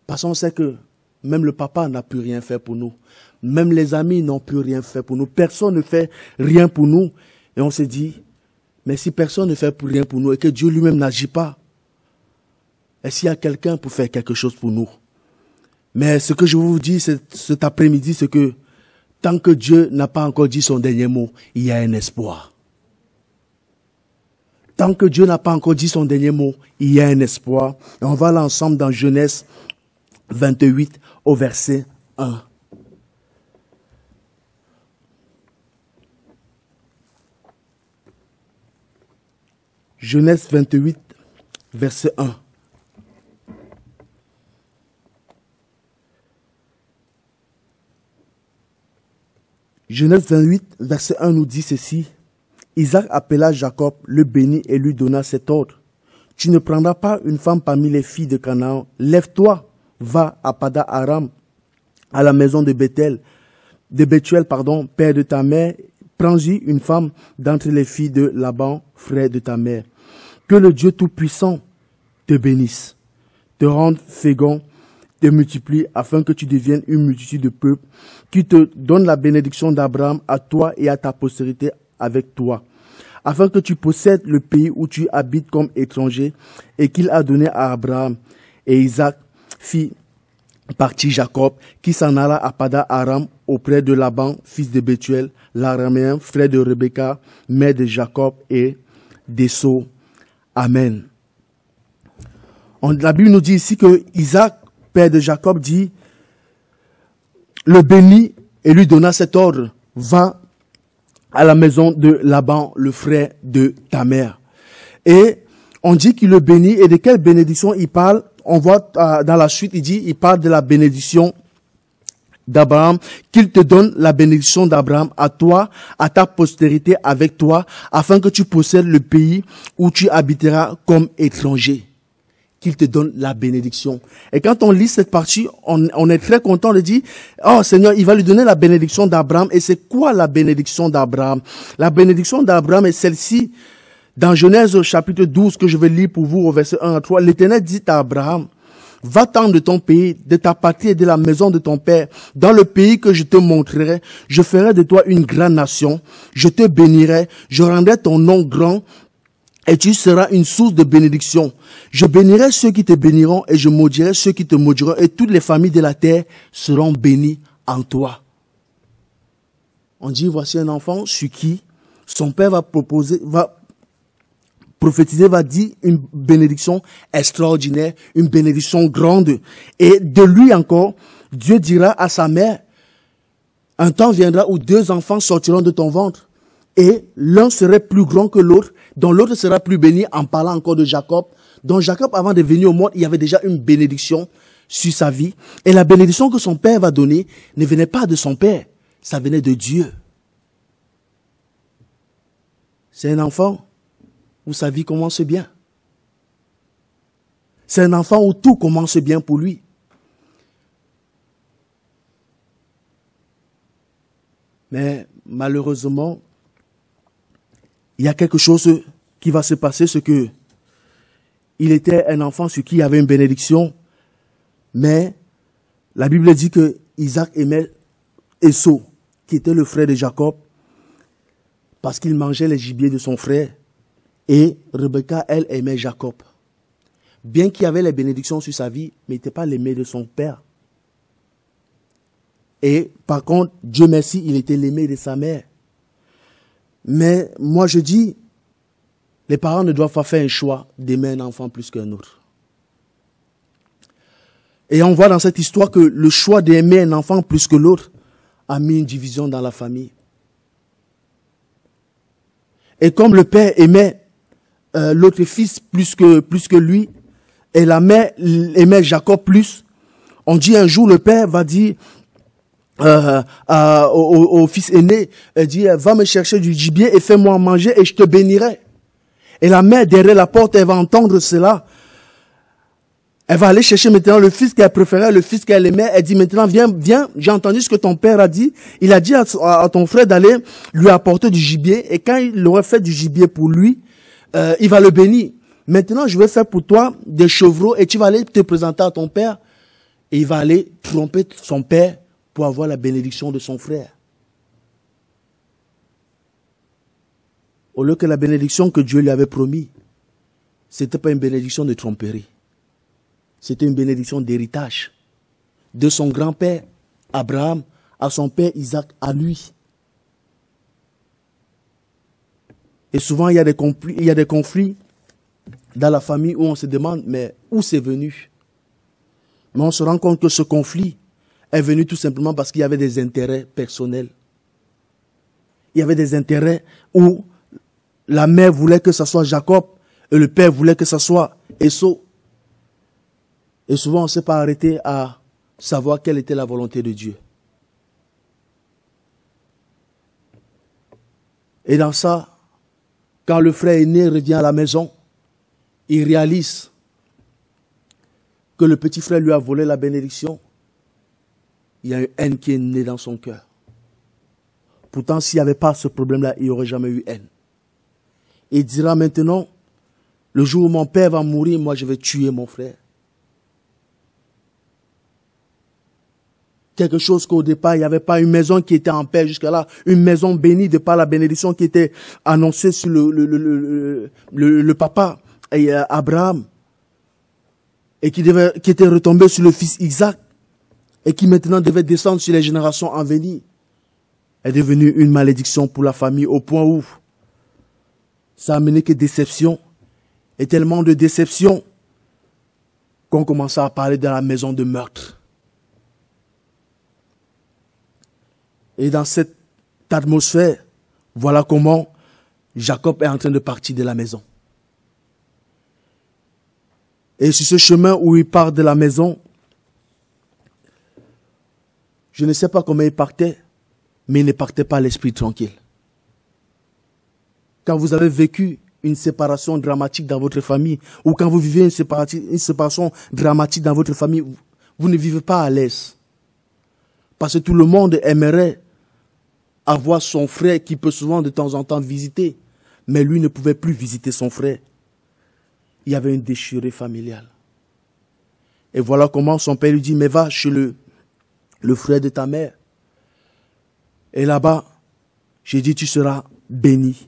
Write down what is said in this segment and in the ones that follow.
Parce qu'on sait que même le papa n'a pu rien faire pour nous. Même les amis n'ont pu rien faire pour nous. Personne ne fait rien pour nous. Et on se dit, mais si personne ne fait rien pour nous et que Dieu lui-même n'agit pas, est-ce qu'il y a quelqu'un pour faire quelque chose pour nous? Mais ce que je vous dis cet après-midi, c'est que tant que Dieu n'a pas encore dit son dernier mot, il y a un espoir. Tant que Dieu n'a pas encore dit son dernier mot, il y a un espoir. Et on va là ensemble dans Genèse 28 au verset 1. Genèse 28, verset 1. Genèse 28, verset 1 nous dit ceci. Isaac appela Jacob, le bénit et lui donna cet ordre. Tu ne prendras pas une femme parmi les filles de Canaan. Lève-toi, va à Pada Aram, à la maison de Bethuel, père de ta mère. Prends-y une femme d'entre les filles de Laban, frère de ta mère. Que le Dieu Tout-Puissant te bénisse, te rende fécond, te multiplie, afin que tu deviennes une multitude de peuples, qui te donne la bénédiction d'Abraham à toi et à ta postérité avec toi, afin que tu possèdes le pays où tu habites comme étranger, et qu'il a donné à Abraham. Et Isaac fit partir Jacob, qui s'en alla à Pada Aram, auprès de Laban, fils de Bethuel, l'araméen, frère de Rebecca, mère de Jacob et d'Esau. Amen. La Bible nous dit ici que Isaac, père de Jacob, dit, le bénit et lui donna cet ordre, va à la maison de Laban, le frère de ta mère. Et on dit qu'il le bénit, et de quelle bénédiction il parle? On voit dans la suite, il parle de la bénédiction d'Abraham, qu'il te donne la bénédiction d'Abraham à toi, à ta postérité avec toi, afin que tu possèdes le pays où tu habiteras comme étranger. Qu'il te donne la bénédiction. Et quand on lit cette partie, on est très content de dire, oh Seigneur, il va lui donner la bénédiction d'Abraham. Et c'est quoi la bénédiction d'Abraham? La bénédiction d'Abraham est celle-ci. Dans Genèse chapitre 12, que je vais lire pour vous au verset 1 à 3, l'Éternel dit à Abraham, va-t'en de ton pays, de ta patrie et de la maison de ton père, dans le pays que je te montrerai. Je ferai de toi une grande nation. Je te bénirai. Je rendrai ton nom grand. Et tu seras une source de bénédiction. Je bénirai ceux qui te béniront et je maudirai ceux qui te maudiront. Et toutes les familles de la terre seront bénies en toi. On dit, voici un enfant sur qui son père va prophétiser, va dire une bénédiction extraordinaire, une bénédiction grande. Et de lui encore, Dieu dira à sa mère, un temps viendra où 2 enfants sortiront de ton ventre. Et l'un serait plus grand que l'autre, dont l'autre sera plus béni, en parlant encore de Jacob. Donc Jacob, avant de venir au monde, il y avait déjà une bénédiction sur sa vie. Et la bénédiction que son père va donner ne venait pas de son père, ça venait de Dieu. C'est un enfant où sa vie commence bien. C'est un enfant où tout commence bien pour lui. Mais malheureusement, il y a quelque chose qui va se passer, c'est que il était un enfant sur qui il y avait une bénédiction, mais la Bible dit que Isaac aimait Esau, qui était le frère de Jacob, parce qu'il mangeait les gibiers de son frère, et Rebecca, elle, aimait Jacob. Bien qu'il y avait les bénédictions sur sa vie, mais il n'était pas l'aimé de son père. Et par contre, Dieu merci, il était l'aimé de sa mère. Mais moi je dis, les parents ne doivent pas faire un choix d'aimer un enfant plus qu'un autre. Et on voit dans cette histoire que le choix d'aimer un enfant plus que l'autre a mis une division dans la famille. Et comme le père aimait l'autre fils plus que lui, et la mère aimait Jacob plus, on dit un jour le père va dire au fils aîné, elle dit, va me chercher du gibier et fais-moi manger et je te bénirai. Et la mère derrière la porte, elle va entendre cela. Elle va aller chercher maintenant le fils qu'elle préférait, le fils qu'elle aimait. Elle dit maintenant, viens, j'ai entendu ce que ton père a dit. Il a dit à ton frère d'aller lui apporter du gibier. Et quand il aurait fait du gibier pour lui, il va le bénir. Maintenant, je vais faire pour toi des chevreaux et tu vas aller te présenter à ton père. Et il va aller tromper son père pour avoir la bénédiction de son frère. Au lieu que la bénédiction que Dieu lui avait promis, ce n'était pas une bénédiction de tromperie. C'était une bénédiction d'héritage. De son grand-père, Abraham, à son père Isaac, à lui. Et souvent, il y a des conflits dans la famille où on se demande, mais où c'est venu? Mais on se rend compte que ce conflit est venu tout simplement parce qu'il y avait des intérêts personnels. Il y avait des intérêts où la mère voulait que ce soit Jacob et le père voulait que ce soit Esau. Et souvent, on ne s'est pas arrêté à savoir quelle était la volonté de Dieu. Et dans ça, quand le frère aîné revient à la maison, il réalise que le petit frère lui a volé la bénédiction. Il y a une haine qui est née dans son cœur. Pourtant, s'il n'y avait pas ce problème-là, il n'y aurait jamais eu haine. Et il dira maintenant, le jour où mon père va mourir, moi je vais tuer mon frère. Quelque chose qu'au départ, il n'y avait pas une maison qui était en paix jusqu'à là, une maison bénie de par la bénédiction qui était annoncée sur le papa Abraham, et qui était retombée sur le fils Isaac, et qui maintenant devait descendre sur les générations en venir, est devenue une malédiction pour la famille au point où ça a amené que déception, et tellement de déception qu'on commençait à parler de la maison de meurtre. Et dans cette atmosphère, voilà comment Jacob est en train de partir de la maison. Et sur ce chemin où il part de la maison, je ne sais pas comment il partait, mais il ne partait pas l'esprit tranquille. Quand vous avez vécu une séparation dramatique dans votre famille, ou quand vous vivez une séparation dramatique dans votre famille, vous ne vivez pas à l'aise. Parce que tout le monde aimerait avoir son frère qui peut souvent de temps en temps visiter. Mais lui ne pouvait plus visiter son frère. Il y avait une déchirure familiale. Et voilà comment son père lui dit, mais va chez le frère de ta mère. Et là-bas, j'ai dit, tu seras béni.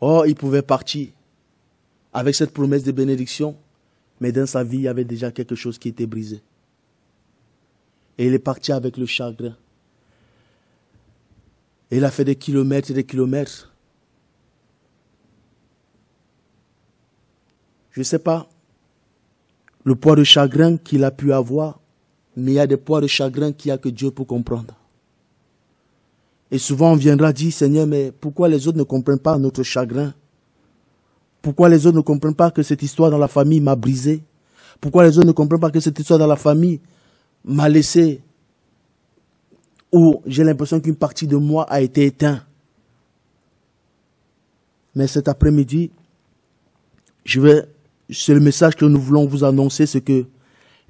Oh, il pouvait partir avec cette promesse de bénédiction, mais dans sa vie, il y avait déjà quelque chose qui était brisé. Et il est parti avec le chagrin. Et il a fait des kilomètres et des kilomètres. Je ne sais pas le poids de chagrin qu'il a pu avoir, mais il y a des poids de chagrin qu'il n'y a que Dieu pour comprendre. Et souvent on viendra dire, Seigneur, mais pourquoi les autres ne comprennent pas notre chagrin? Pourquoi les autres ne comprennent pas que cette histoire dans la famille m'a brisé? Pourquoi les autres ne comprennent pas que cette histoire dans la famille m'a laissé, où j'ai l'impression qu'une partie de moi a été éteinte? Mais cet après-midi, c'est le message que nous voulons vous annoncer, c'est que,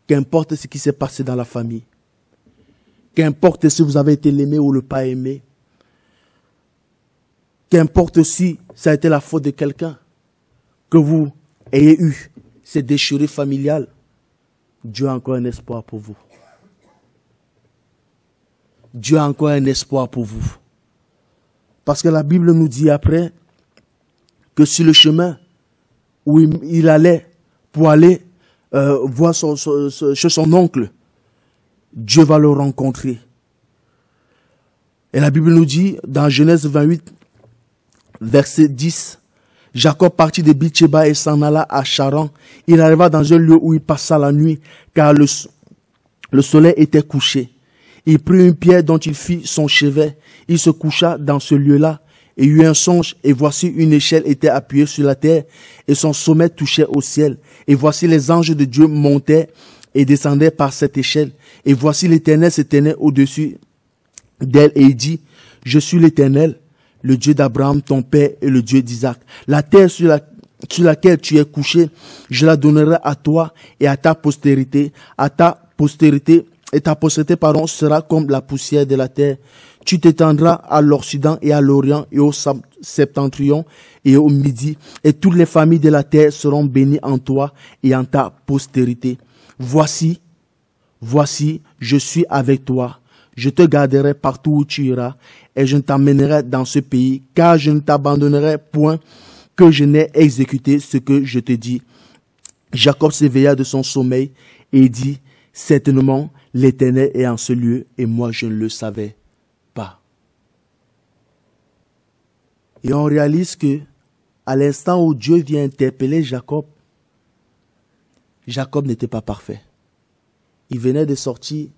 qu'importe ce qui s'est passé dans la famille, qu'importe si vous avez été l'aimé ou le pas aimé, qu'importe si ça a été la faute de quelqu'un, que vous ayez eu ces déchirures familiales, Dieu a encore un espoir pour vous. Dieu a encore un espoir pour vous. Parce que la Bible nous dit après que sur le chemin où il allait pour aller voir chez son oncle, Dieu va le rencontrer. Et la Bible nous dit dans Genèse 28, verset 10, Jacob partit de Beersheba et s'en alla à Charan. Il arriva dans un lieu où il passa la nuit, car le soleil était couché. Il prit une pierre dont il fit son chevet. Il se coucha dans ce lieu-là et eut un songe. Et voici une échelle était appuyée sur la terre et son sommet touchait au ciel. Et voici les anges de Dieu montaient et descendaient par cette échelle. Et voici l'Éternel se tenait au-dessus d'elle et il dit, je suis l'Éternel, le Dieu d'Abraham, ton père, et le Dieu d'Isaac. La terre sur laquelle tu es couché, je la donnerai à toi et à ta postérité. Et ta postérité, sera comme la poussière de la terre. Tu t'étendras à l'Occident et à l'Orient et au septentrion et au Midi. Et toutes les familles de la terre seront bénies en toi et en ta postérité. Voici, Voici, je suis avec toi. Je te garderai partout où tu iras et je t'emmènerai dans ce pays, car je ne t'abandonnerai point que je n'ai exécuté ce que je te dis. Jacob s'éveilla de son sommeil et dit, certainement l'Éternel est en ce lieu et moi je ne le savais pas. Et on réalise que à l'instant où Dieu vient interpeller Jacob, Jacob n'était pas parfait. Il venait de sortir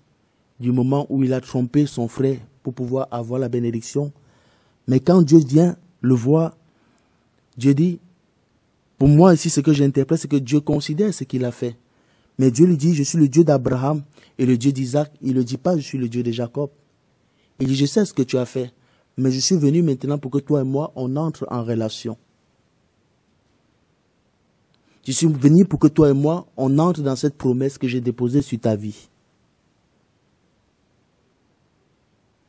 du moment où il a trompé son frère pour pouvoir avoir la bénédiction. Mais quand Dieu vient le voir, Dieu dit, pour moi ici ce que j'interprète, c'est que Dieu considère ce qu'il a fait. Mais Dieu lui dit, je suis le Dieu d'Abraham et le Dieu d'Isaac. Il ne dit pas, je suis le Dieu de Jacob. Il dit, je sais ce que tu as fait, mais je suis venu maintenant pour que toi et moi, on entre en relation. Je suis venu pour que toi et moi, on entre dans cette promesse que j'ai déposée sur ta vie.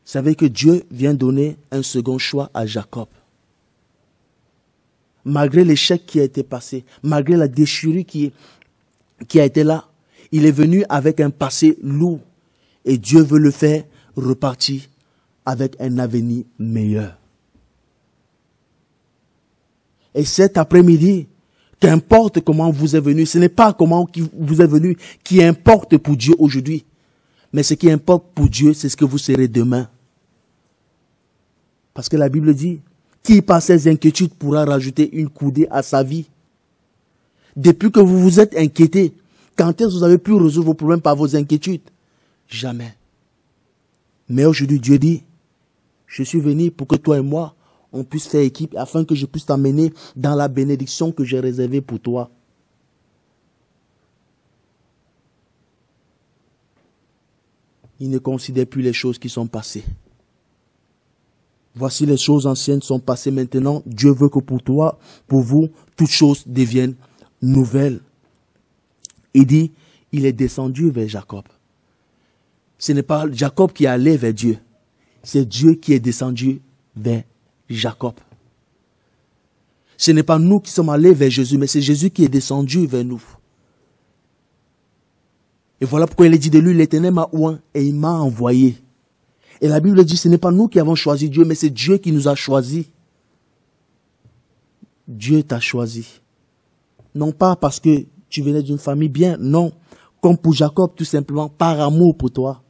Vous savez que Dieu vient donner un second choix à Jacob. Malgré l'échec qui a été passé, malgré la déchirure qui a été là, il est venu avec un passé lourd. Et Dieu veut le faire repartir avec un avenir meilleur. Et cet après-midi, qu'importe comment vous êtes venu, ce n'est pas comment vous êtes venu qui importe pour Dieu aujourd'hui. Mais ce qui importe pour Dieu, c'est ce que vous serez demain. Parce que la Bible dit, qui par ses inquiétudes pourra rajouter une coudée à sa vie? Depuis que vous vous êtes inquiété, quand est-ce que vous avez pu résoudre vos problèmes par vos inquiétudes? Jamais. Mais aujourd'hui, Dieu dit, je suis venu pour que toi et moi, on puisse faire équipe afin que je puisse t'amener dans la bénédiction que j'ai réservée pour toi. Il ne considère plus les choses qui sont passées. Voici les choses anciennes sont passées maintenant. Dieu veut que pour toi, pour vous, toutes choses deviennent nouvelles. Il dit, il est descendu vers Jacob. Ce n'est pas Jacob qui est allé vers Dieu. C'est Dieu qui est descendu vers Jacob. Ce n'est pas nous qui sommes allés vers Jésus, mais c'est Jésus qui est descendu vers nous. Et voilà pourquoi il est dit de lui, l'Éternel m'a oint et il m'a envoyé. Et la Bible dit, ce n'est pas nous qui avons choisi Dieu, mais c'est Dieu qui nous a choisis. Dieu t'a choisi. Non pas parce que tu venais d'une famille bien, non. Comme pour Jacob, tout simplement, par amour pour toi.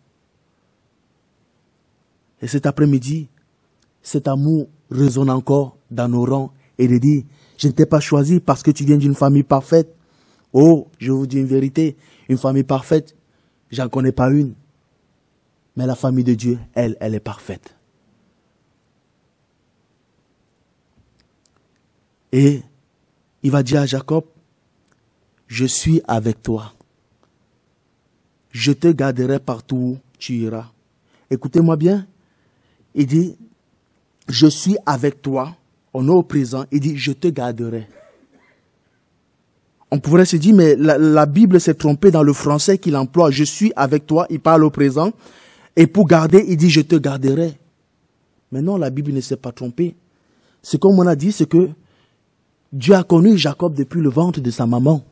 Et cet après-midi, cet amour résonne encore dans nos rangs et de dire, je ne t'ai pas choisi parce que tu viens d'une famille parfaite. Oh, je vous dis une vérité, une famille parfaite, j'en connais pas une. Mais la famille de Dieu, elle est parfaite. Et il va dire à Jacob, je suis avec toi. Je te garderai partout où tu iras. Écoutez-moi bien. Il dit, je suis avec toi. On est au présent. Il dit, je te garderai. On pourrait se dire, mais la Bible s'est trompée dans le français qu'il emploie. Je suis avec toi. Il parle au présent. Et pour garder, il dit, je te garderai. Mais non, la Bible ne s'est pas trompée. Ce qu'on m'en a dit, c'est que Dieu a connu Jacob depuis le ventre de sa maman.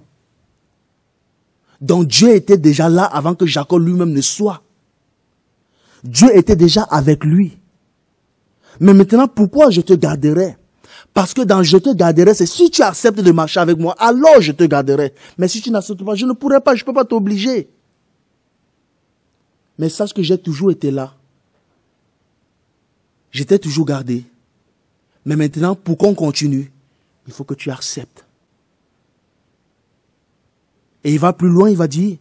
Donc Dieu était déjà là avant que Jacob lui-même ne soit. Dieu était déjà avec lui. Mais maintenant, pourquoi je te garderai? Parce que dans je te garderai, c'est si tu acceptes de marcher avec moi, alors je te garderai. Mais si tu n'acceptes pas, je ne pourrai pas, je ne peux pas t'obliger. Mais sache que j'ai toujours été là. J'étais toujours gardé. Mais maintenant, pour qu'on continue, il faut que tu acceptes. Et il va plus loin, il va dire,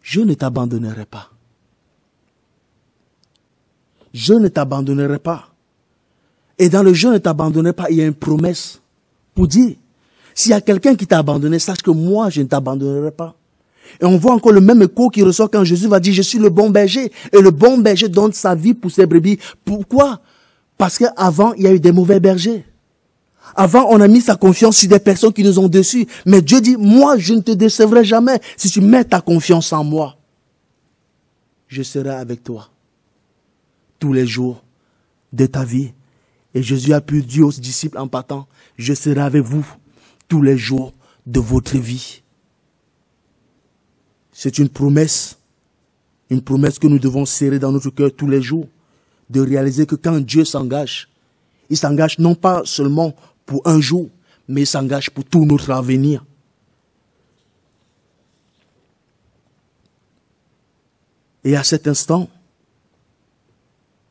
je ne t'abandonnerai pas. Je ne t'abandonnerai pas. Et dans le je ne t'abandonnerai pas, il y a une promesse pour dire, s'il y a quelqu'un qui t'a abandonné, sache que moi, je ne t'abandonnerai pas. Et on voit encore le même écho qui ressort quand Jésus va dire, je suis le bon berger. Et le bon berger donne sa vie pour ses brebis. Pourquoi? Parce qu'avant, il y a eu des mauvais bergers. Avant, on a mis sa confiance sur des personnes qui nous ont déçus. Mais Dieu dit, moi, je ne te décevrai jamais. Si tu mets ta confiance en moi, je serai avec toi tous les jours de ta vie. Et Jésus a pu dire aux disciples en partant, je serai avec vous tous les jours de votre vie. C'est une promesse Une promesse que nous devons serrer dans notre cœur tous les jours. De réaliser que quand Dieu s'engage, il s'engage non pas seulement pour un jour, mais il s'engage pour tout notre avenir. Et à cet instant,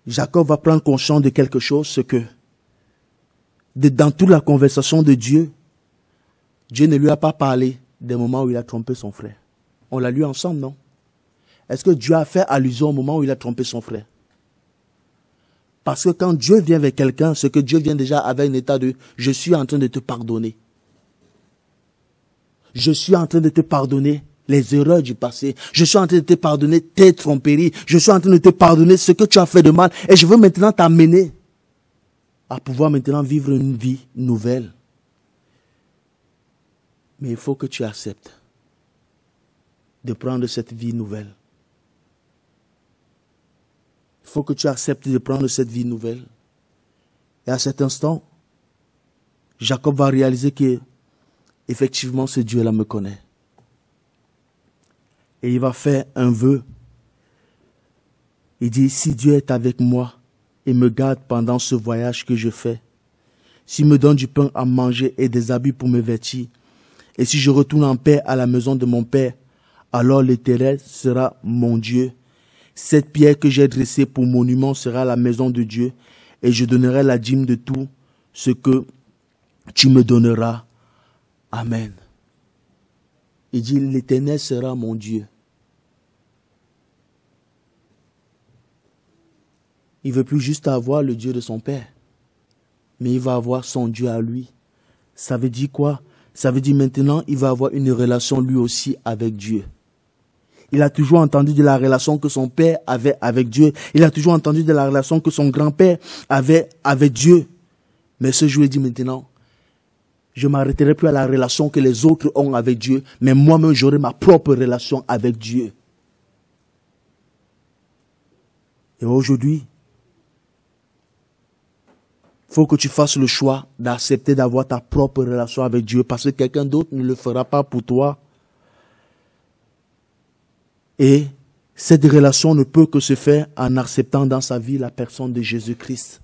Jacob va prendre conscience de quelque chose, c'est que dans toute la conversation de Dieu, Dieu ne lui a pas parlé des moments où il a trompé son frère. On l'a lu ensemble, non? Est-ce que Dieu a fait allusion au moment où il a trompé son frère? Parce que quand Dieu vient vers quelqu'un, c'est que Dieu vient déjà avec un état de « je suis en train de te pardonner ». Je suis en train de te pardonner les erreurs du passé. Je suis en train de te pardonner tes tromperies. Je suis en train de te pardonner ce que tu as fait de mal. Et je veux maintenant t'amener à pouvoir maintenant vivre une vie nouvelle. Mais il faut que tu acceptes de prendre cette vie nouvelle. Il faut que tu acceptes de prendre cette vie nouvelle. Et à cet instant, Jacob va réaliser que effectivement ce Dieu-là me connaît. Et il va faire un vœu. Il dit, si Dieu est avec moi et me garde pendant ce voyage que je fais, s'il me donne du pain à manger et des habits pour me vêtir, et si je retourne en paix à la maison de mon Père, alors l'Éternel sera mon Dieu. Cette pierre que j'ai dressée pour monument sera la maison de Dieu, et je donnerai la dîme de tout ce que tu me donneras. Amen. Il dit, l'Éternel sera mon Dieu. Il ne veut plus juste avoir le Dieu de son Père, mais il va avoir son Dieu à lui. Ça veut dire quoi? Ça veut dire maintenant, il va avoir une relation lui aussi avec Dieu. Il a toujours entendu de la relation que son père avait avec Dieu. Il a toujours entendu de la relation que son grand-père avait avec Dieu. Mais ce jour, il dit maintenant, je ne m'arrêterai plus à la relation que les autres ont avec Dieu, mais moi-même, j'aurai ma propre relation avec Dieu. Et aujourd'hui, il faut que tu fasses le choix d'accepter d'avoir ta propre relation avec Dieu, parce que quelqu'un d'autre ne le fera pas pour toi. Et cette relation ne peut que se faire en acceptant dans sa vie la personne de Jésus-Christ.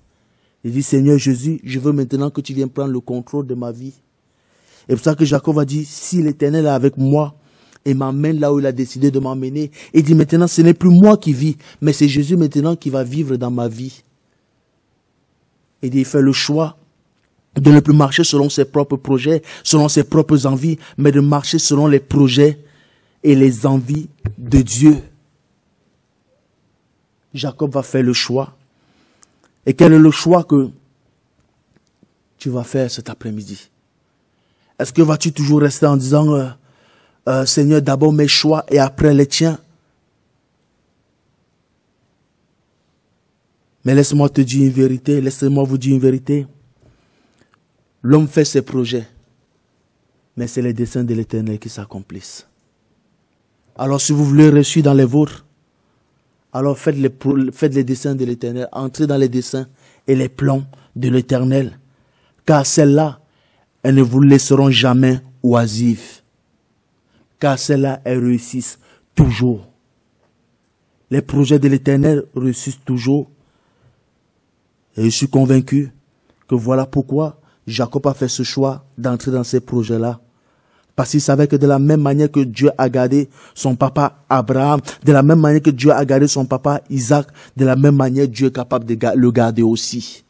Il dit, Seigneur Jésus, je veux maintenant que tu viennes prendre le contrôle de ma vie. Et pour ça que Jacob a dit, si l'Éternel est avec moi et m'emmène là où il a décidé de m'emmener, il dit maintenant, ce n'est plus moi qui vis, mais c'est Jésus maintenant qui va vivre dans ma vie. Il dit, il fait le choix de ne plus marcher selon ses propres projets, selon ses propres envies, mais de marcher selon les projets et les envies de Dieu. Jacob va faire le choix. Et quel est le choix que tu vas faire cet après-midi? Est-ce que vas-tu toujours rester en disant, Seigneur, d'abord mes choix et après les tiens? Mais laisse-moi te dire une vérité, laissez-moi vous dire une vérité. L'homme fait ses projets, mais c'est les desseins de l'Éternel qui s'accomplissent. Alors si vous voulez réussir dans les vôtres, alors faites les desseins de l'Éternel, entrez dans les desseins et les plans de l'Éternel. Car celles-là, elles ne vous laisseront jamais oisives. Car celles-là, elles réussissent toujours. Les projets de l'Éternel réussissent toujours. Et je suis convaincu que voilà pourquoi Jacob a fait ce choix d'entrer dans ces projets-là. Parce qu'il savait que de la même manière que Dieu a gardé son papa Abraham, de la même manière que Dieu a gardé son papa Isaac, de la même manière Dieu est capable de le garder aussi.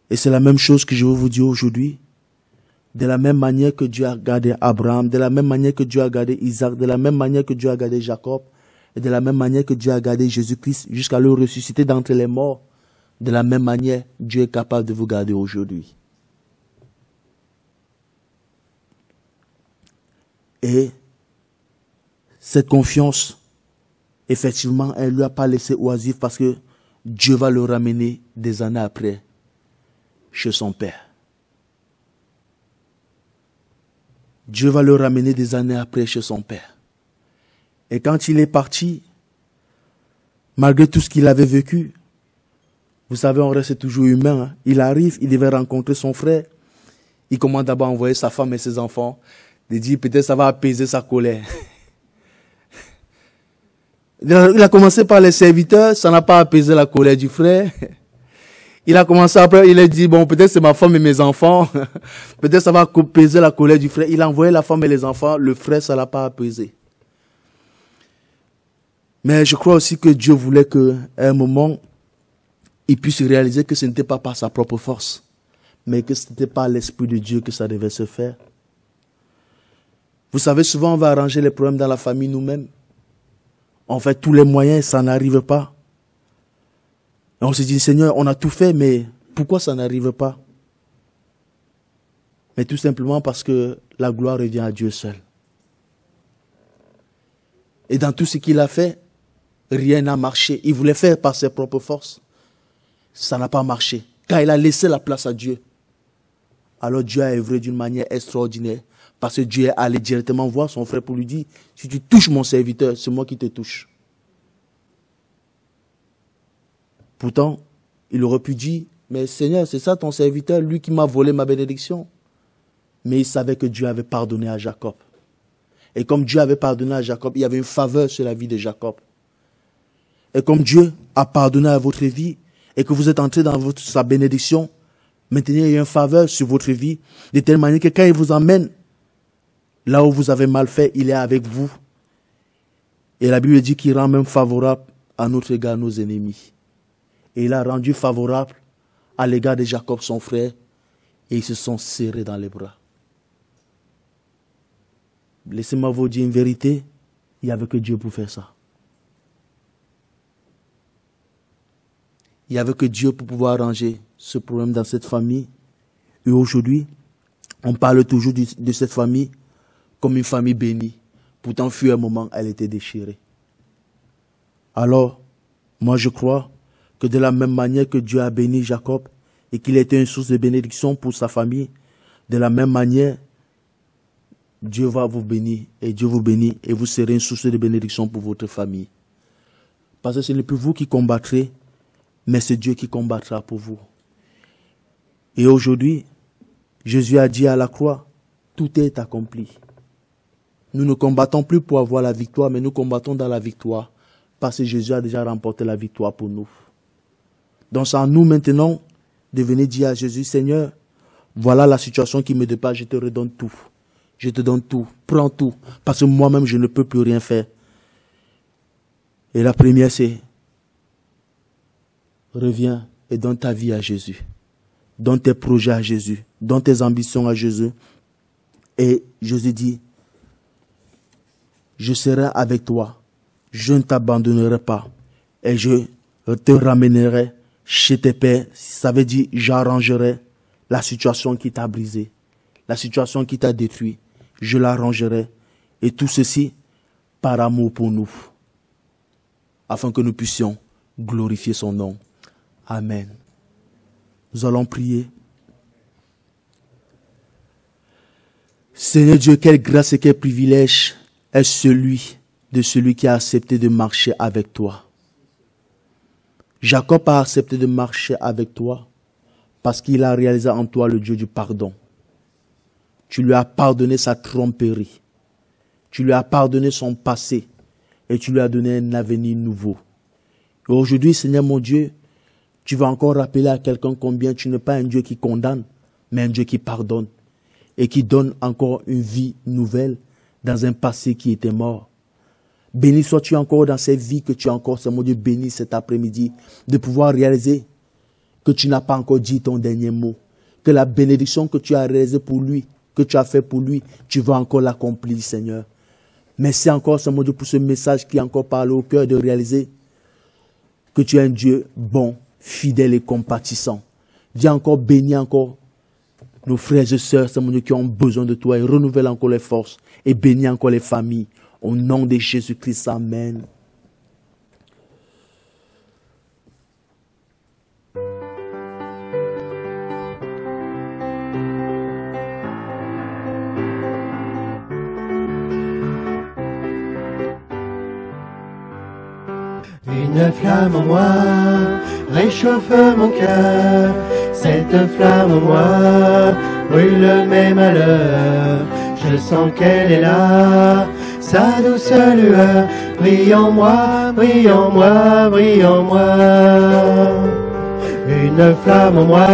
Et c'est la même chose que je veux vous dire aujourd'hui. De la même manière que Dieu a gardé Abraham, de la même manière que Dieu a gardé Isaac, de la même manière que Dieu a gardé Jacob, et de la même manière que Dieu a gardé Jésus-Christ jusqu'à le ressusciter d'entre les morts, de la même manière, Dieu est capable de vous garder aujourd'hui. Et cette confiance, effectivement, elle ne lui a pas laissé oisif parce que Dieu va le ramener des années après chez son Père. Dieu va le ramener des années après chez son Père. Et quand il est parti, malgré tout ce qu'il avait vécu, vous savez, on reste toujours humain. Hein? Il arrive, il devait rencontrer son frère. Il commence d'abord à envoyer sa femme et ses enfants. de dire peut-être ça va apaiser sa colère. Il a commencé par les serviteurs, ça n'a pas apaisé la colère du frère. Il a commencé après, il a dit, bon, peut-être c'est ma femme et mes enfants. Peut-être ça va apaiser la colère du frère. Il a envoyé la femme et les enfants, le frère, ça l'a pas apaisé. Mais je crois aussi que Dieu voulait qu'à un moment, il puisse réaliser que ce n'était pas par sa propre force, mais que ce n'était pas l'Esprit de Dieu que ça devait se faire. Vous savez, souvent on va arranger les problèmes dans la famille nous-mêmes. On fait tous les moyens, ça n'arrive pas. Et on se dit, Seigneur, on a tout fait, mais pourquoi ça n'arrive pas? Mais tout simplement parce que la gloire revient à Dieu seul. Et dans tout ce qu'il a fait, rien n'a marché. Il voulait faire par ses propres forces. Ça n'a pas marché. Quand il a laissé la place à Dieu, alors Dieu a œuvré d'une manière extraordinaire. Parce que Dieu est allé directement voir son frère pour lui dire, si tu touches mon serviteur, c'est moi qui te touche. Pourtant, il aurait pu dire, mais Seigneur, c'est ça ton serviteur, lui qui m'a volé ma bénédiction. Mais il savait que Dieu avait pardonné à Jacob. Et comme Dieu avait pardonné à Jacob, il y avait une faveur sur la vie de Jacob. Et comme Dieu a pardonné à votre vie, et que vous êtes entré dans sa bénédiction, maintenant il y a une faveur sur votre vie, de telle manière que quand il vous emmène là où vous avez mal fait, il est avec vous. Et la Bible dit qu'il rend même favorable à notre égard nos ennemis. Et il a rendu favorable à l'égard de Jacob, son frère, et ils se sont serrés dans les bras. Laissez-moi vous dire une vérité, il n'y avait que Dieu pour faire ça. Il n'y avait que Dieu pour pouvoir arranger ce problème dans cette famille. Et aujourd'hui, on parle toujours de cette famille comme une famille bénie. Pourtant, fut un moment, elle était déchirée. Alors, moi je crois que de la même manière que Dieu a béni Jacob et qu'il était une source de bénédiction pour sa famille, de la même manière, Dieu va vous bénir et Dieu vous bénit et vous serez une source de bénédiction pour votre famille. Parce que ce n'est plus vous qui combattrez, mais c'est Dieu qui combattra pour vous. Et aujourd'hui, Jésus a dit à la croix, tout est accompli. Nous ne combattons plus pour avoir la victoire, mais nous combattons dans la victoire, parce que Jésus a déjà remporté la victoire pour nous. Donc c'est à nous maintenant de venir dire à Jésus, Seigneur, voilà la situation qui me dépasse, je te redonne tout. Je te donne tout, prends tout, parce que moi-même je ne peux plus rien faire. Et la première c'est, reviens et donne ta vie à Jésus. Donne tes projets à Jésus. Donne tes ambitions à Jésus. Et Jésus dit, je serai avec toi. Je ne t'abandonnerai pas. Et je te ramènerai chez tes pères. Ça veut dire, j'arrangerai la situation qui t'a brisé. La situation qui t'a détruit. Je l'arrangerai. Et tout ceci par amour pour nous. Afin que nous puissions glorifier son nom. Amen. Nous allons prier. Seigneur Dieu, quelle grâce et quel privilège est celui qui a accepté de marcher avec toi. Jacob a accepté de marcher avec toi parce qu'il a réalisé en toi le Dieu du pardon. Tu lui as pardonné sa tromperie. Tu lui as pardonné son passé et tu lui as donné un avenir nouveau. Et aujourd'hui, Seigneur mon Dieu, tu vas encore rappeler à quelqu'un combien tu n'es pas un Dieu qui condamne, mais un Dieu qui pardonne et qui donne encore une vie nouvelle dans un passé qui était mort. Béni sois-tu encore dans cette vie que tu as encore, Seigneur mon Dieu, béni cet après-midi, de pouvoir réaliser que tu n'as pas encore dit ton dernier mot, que la bénédiction que tu as réalisée pour lui, que tu as fait pour lui, tu vas encore l'accomplir, Seigneur. Merci encore, Seigneur mon Dieu, pour ce message qui encore parle au cœur de réaliser que tu es un Dieu bon, fidèle et compatissant. Viens encore bénir encore nos frères et sœurs, Seigneur mon Dieu, qui ont besoin de toi et renouvelle encore les forces et bénis encore les familles. Au nom de Jésus-Christ, amen. Une flamme en moi réchauffe mon cœur, cette flamme en moi brûle mes malheurs. je sens qu'elle est là. Sa douce lueur brille en moi, brille en moi, brille en moi. Une flamme en moi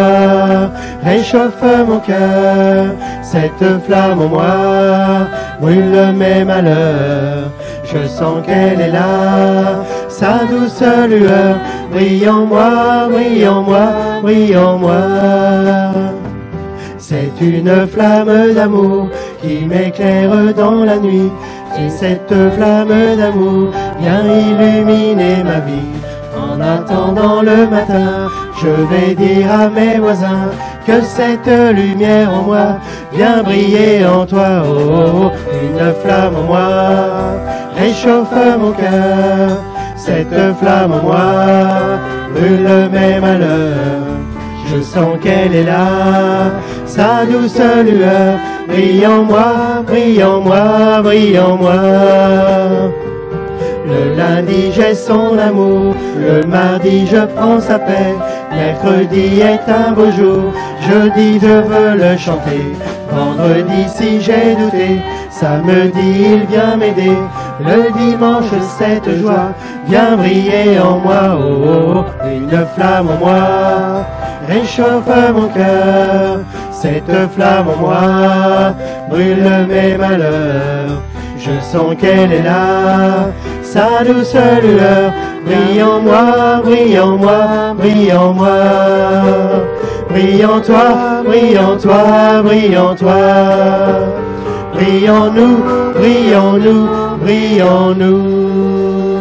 réchauffe mon cœur. Cette flamme en moi brûle mes malheurs. Je sens qu'elle est là. Sa douce lueur brille en moi, brille en moi, brille en moi. C'est une flamme d'amour qui m'éclaire dans la nuit. Et cette flamme d'amour vient illuminer ma vie. En attendant le matin, je vais dire à mes voisins que cette lumière en moi vient briller en toi. Oh, oh, oh. Une flamme en moi réchauffe mon cœur. Cette flamme en moi brûle mes malheurs. Je sens qu'elle est là, sa douce lueur brille en moi, brille en moi, brille en moi. Le lundi j'ai son amour, le mardi je prends sa paix, mercredi est un beau jour, jeudi je veux le chanter, vendredi si j'ai douté, samedi il vient m'aider, le dimanche cette joie vient briller en moi, oh, oh, oh. Une flamme en moi réchauffe mon cœur, cette flamme en moi brûle mes malheurs. Je sens qu'elle est là, sa douce lueur brille en moi, brille en moi, brille en moi. Brille en toi, brille en toi, brille en toi. Brille en nous, brille en nous, brille en nous.